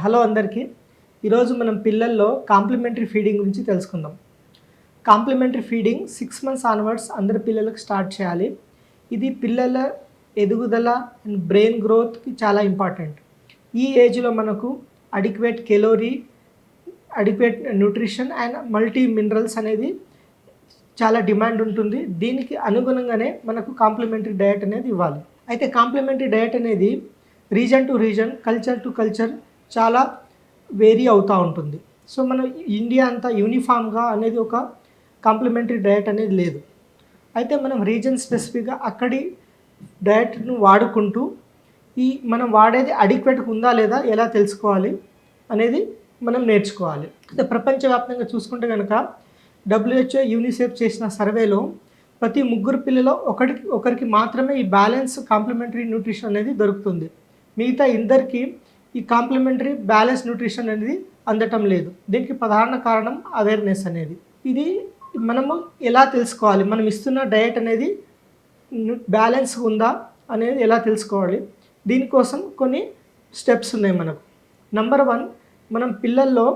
Hello అందరికీ. ఈరోజు మనం పిల్లల్లో కాంప్లిమెంటరీ ఫీడింగ్ గురించి తెలుసుకుందాం. కాంప్లిమెంటరీ ఫీడింగ్ 6 మంత్స్ ఆన్వర్డ్స్ అందరి పిల్లలకు స్టార్ట్ చేయాలి. ఇది పిల్లల ఎదుగుదల అండ్ బ్రెయిన్ గ్రోత్కి చాలా ఇంపార్టెంట్. ఈ ఏజ్లో మనకు adequate nutrition and multi minerals అనేది చాలా డిమాండ్ ఉంటుంది. దీనికి అనుగుణంగానే మనకు కాంప్లిమెంటరీ డయట్ అనేది ఇవ్వాలి. అయితే కాంప్లిమెంటరీ డయట్ అనేది reason to reason, culture to culture చాలా వేరీ అవుతూ ఉంటుంది. సో మన ఇండియా అంతా యూనిఫామ్గా అనేది ఒక కాంప్లిమెంటరీ డయట్ అనేది లేదు. అయితే మనం రీజన్ స్పెసిఫిక్గా అక్కడి డయట్ను వాడుకుంటూ మనం వాడేది అడిక్వేట్గా ఉందా లేదా ఎలా తెలుసుకోవాలి అనేది మనం నేర్చుకోవాలి. అయితే ప్రపంచవ్యాప్తంగా చూసుకుంటే కనుక WHO, యూనిసెఫ్ చేసిన సర్వేలో ప్రతి 3 పిల్లలో ఒకరికి మాత్రమే ఈ బ్యాలెన్స్ కాంప్లిమెంటరీ న్యూట్రిషన్ అనేది దొరుకుతుంది. మిగతా ఇద్దరికి ఈ కాంప్లిమెంటరీ బ్యాలెన్స్ న్యూట్రిషన్ అనేది అందటం లేదు. దీనికి ప్రధాన కారణం అవేర్నెస్ అనేది. ఇది మనము ఎలా తెలుసుకోవాలి, మనం ఇస్తున్న డయట్ అనేది బ్యాలెన్స్ ఉందా అనేది ఎలా తెలుసుకోవాలి? దీనికోసం కొన్ని స్టెప్స్ ఉన్నాయి మనకు. నెంబర్ 1, మనం పిల్లల్లో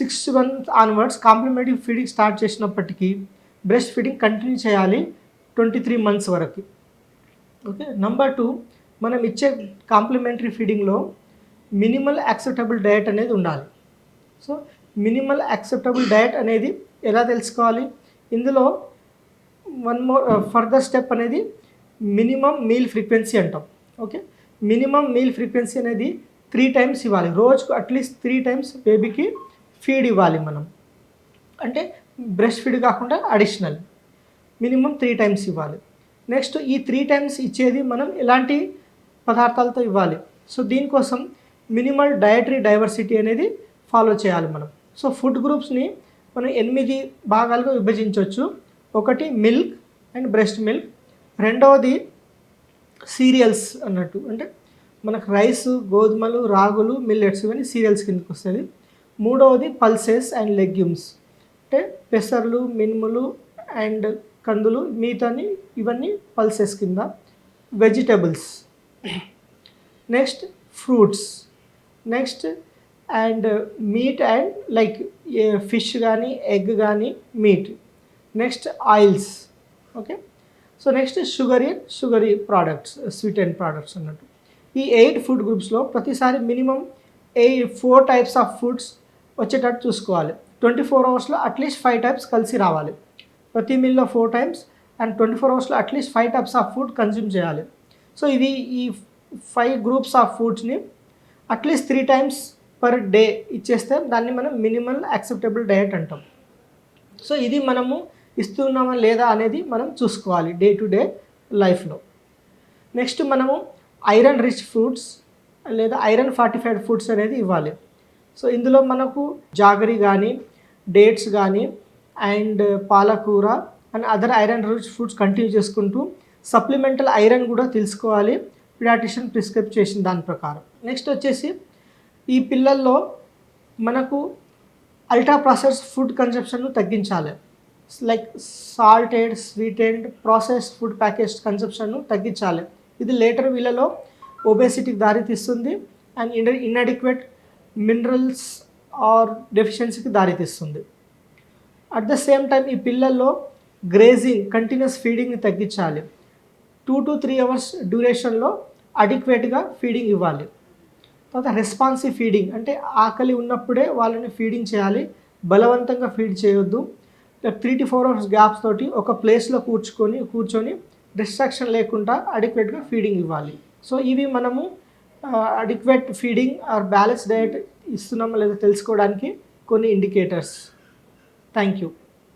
6 months onwards complementary feeding start చేసినప్పటికీ బ్రెస్ట్ ఫీడింగ్ కంటిన్యూ చేయాలి 23 months వరకు. ఓకే. నెంబర్ 2, మనం ఇచ్చే కాంప్లిమెంటరీ ఫీడింగ్లో మినిమల్ యాక్సెప్టబుల్ డయట్ అనేది ఉండాలి. సో మినిమల్ యాక్సెప్టబుల్ డయట్ అనేది ఎలా తెలుసుకోవాలి? ఇందులో వన్ మోర్ ఫర్దర్ స్టెప్ అనేది మినిమం మీల్ ఫ్రీక్వెన్సీ అంటాం. ఓకే. మినిమం మీల్ ఫ్రీక్వెన్సీ అనేది 3 times ఇవ్వాలి. రోజుకు అట్లీస్ట్ 3 times బేబీకి ఫీడ్ ఇవ్వాలి మనం. అంటే బ్రెస్ట్ ఫీడ్ కాకుండా అడిషనల్ మినిమం 3 times ఇవ్వాలి. నెక్స్ట్ ఈ 3 times ఇచ్చేది మనం ఎలాంటి పదార్థాలతో ఇవ్వాలి? సో దీనికోసం మినిమల్ డయటరీ డైవర్సిటీ అనేది ఫాలో చేయాలి మనం. సో ఫుడ్ గ్రూప్స్ని మనం 8 భాగాలుగా విభజించవచ్చు. ఒకటి మిల్క్ అండ్ బ్రెస్ట్ మిల్క్, రెండవది సీరియల్స్ అన్నట్టు, అంటే మనకు రైస్, గోధుమలు, రాగులు, మిల్లెట్స్ ఇవన్నీ సీరియల్స్ కిందకి వస్తుంది. మూడవది పల్సెస్ అండ్ లెగ్యూమ్స్, అంటే పెసర్లు, మినుములు అండ్ కందులు, మిగతాని ఇవన్నీ పల్సెస్ కింద. Vegetables, next fruits, next and meet and like fish కానీ, ఎగ్ కానీ, meet. Next oils. Okay. So next sugary products, sweet and products అన్నట్టు. ఈ 8 ఫుడ్ గ్రూప్స్లో ప్రతిసారి మినిమం 4 types ఆఫ్ ఫుడ్స్ వచ్చేటట్టు చూసుకోవాలి. 24 hours అట్లీస్ట్ 5 types కలిసి రావాలి. ప్రతి మీల్లో 4 times and 24 hours at least 5 types of food consume చేయాలి. సో ఈ 5 groups ఆఫ్ ఫుడ్స్ని అట్లీస్ట్ 3 times పర్ డే ఇచ్చేస్తే దాన్ని మనం మినిమల్ యాక్సెప్టబుల్ డయట్ అంటాం. సో ఇది మనము ఇస్తున్నామా లేదా అనేది మనం చూసుకోవాలి డే టు డే లైఫ్లో. నెక్స్ట్ మనము ఐరన్ రిచ్ ఫుడ్స్ లేదా ఐరన్ ఫార్టిఫైడ్ ఫుడ్స్ అనేది ఇవ్వాలి. సో ఇందులో మనకు జాగరీ కానీ, డేట్స్ కానీ అండ్ పాలకూర and other iron rich foods continue చేసుకుంటూ సప్లిమెంటల్ ఐరన్ కూడా తెలుసుకోవాలి, పిడియాట్రిషియన్ ప్రిస్క్రైబ్ చేసిన దాని ప్రకారం. నెక్స్ట్ వచ్చేసి ఈ పిల్లల్లో మనకు అల్ట్రా ప్రాసెస్డ్ ఫుడ్ కన్సంప్షన్ను తగ్గించాలి. Like salted, sweetened, processed food package కన్సంప్షన్ను తగ్గించాలి. ఇది లేటర్ వీళ్ళలో ఒబేసిటీకి దారితీస్తుంది అండ్ ఇన్అడిక్వేట్ మినరల్స్ ఆర్ డెఫిషియన్సీకి దారితీస్తుంది. అట్ ద సేమ్ టైం ఈ పిల్లల్లో గ్రేజింగ్, కంటిన్యూస్ ఫీడింగ్ని తగ్గించాలి. 2 to 3 hours డ్యూరేషన్లో అడిక్వేట్గా ఫీడింగ్ ఇవ్వాలి. తర్వాత రెస్పాన్సివ్ ఫీడింగ్, అంటే ఆకలి ఉన్నప్పుడే వాళ్ళని ఫీడింగ్ చేయాలి, బలవంతంగా ఫీడ్ చేయొద్దు. 3 to 4 hours గ్యాప్స్ తోటి ఒక ప్లేస్లో కూర్చొని డిస్ట్రాక్షన్ లేకుండా అడిక్వేట్గా ఫీడింగ్ ఇవ్వాలి. సో ఇవి మనము adequate feeding or balance diet ఇస్తున్నామో లేదో తెలుసుకోవడానికి కొన్ని ఇండికేటర్స్. Thank you.